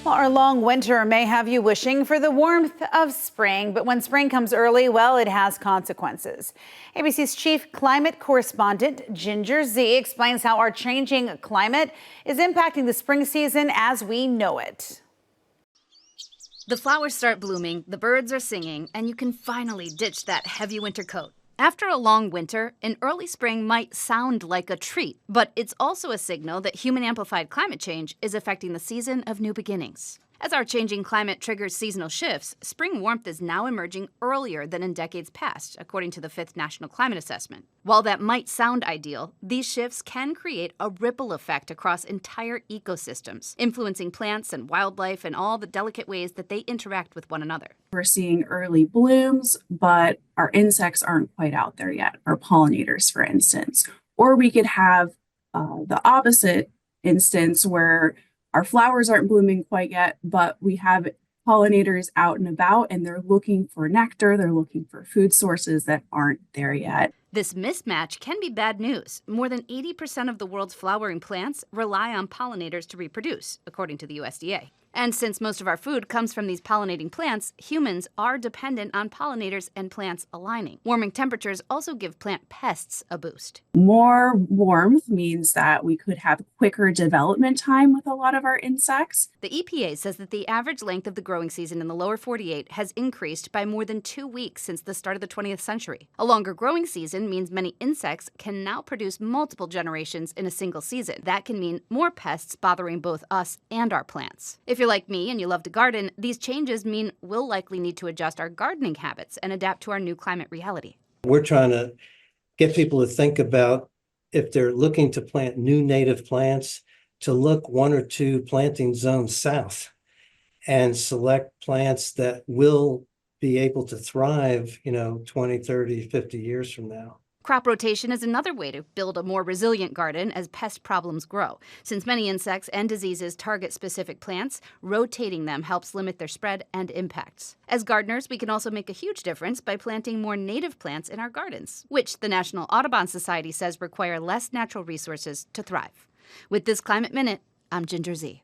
Well, our long winter may have you wishing for the warmth of spring, but when spring comes early, well, it has consequences. ABC's chief climate correspondent, Ginger Z, explains how our changing climate is impacting the spring season as we know it. The flowers start blooming, the birds are singing, and you can finally ditch that heavy winter coat. After a long winter, an early spring might sound like a treat, but it's also a signal that human-amplified climate change is affecting the season of new beginnings. As our changing climate triggers seasonal shifts, spring warmth is now emerging earlier than in decades past, according to the 5th National Climate Assessment. While that might sound ideal, these shifts can create a ripple effect across entire ecosystems, influencing plants and wildlife in all the delicate ways that they interact with one another. We're seeing early blooms, but our insects aren't quite out there yet, or pollinators, for instance. Or we could have the opposite instance where our flowers aren't blooming quite yet, but we have pollinators out and about, and they're looking for nectar, they're looking for food sources that aren't there yet. This mismatch can be bad news. More than 80% of the world's flowering plants rely on pollinators to reproduce, according to the USDA. And since most of our food comes from these pollinating plants, humans are dependent on pollinators and plants aligning. Warming temperatures also give plant pests a boost. More warmth means that we could have quicker development time with a lot of our insects. The EPA says that the average length of the growing season in the lower 48 has increased by more than 2 weeks since the start of the 20th century. A longer growing season means many insects can now produce multiple generations in a single season. That can mean more pests bothering both us and our plants. If you're like me and you love to garden, these changes mean we'll likely need to adjust our gardening habits and adapt to our new climate reality. We're trying to get people to think about, if they're looking to plant new native plants, to look 1 or 2 planting zones south and select plants that will be able to thrive, 20, 30, 50 years from now. Crop rotation is another way to build a more resilient garden as pest problems grow. Since many insects and diseases target specific plants, rotating them helps limit their spread and impacts. As gardeners, we can also make a huge difference by planting more native plants in our gardens, which the National Audubon Society says require less natural resources to thrive. With this Climate Minute, I'm Ginger Z.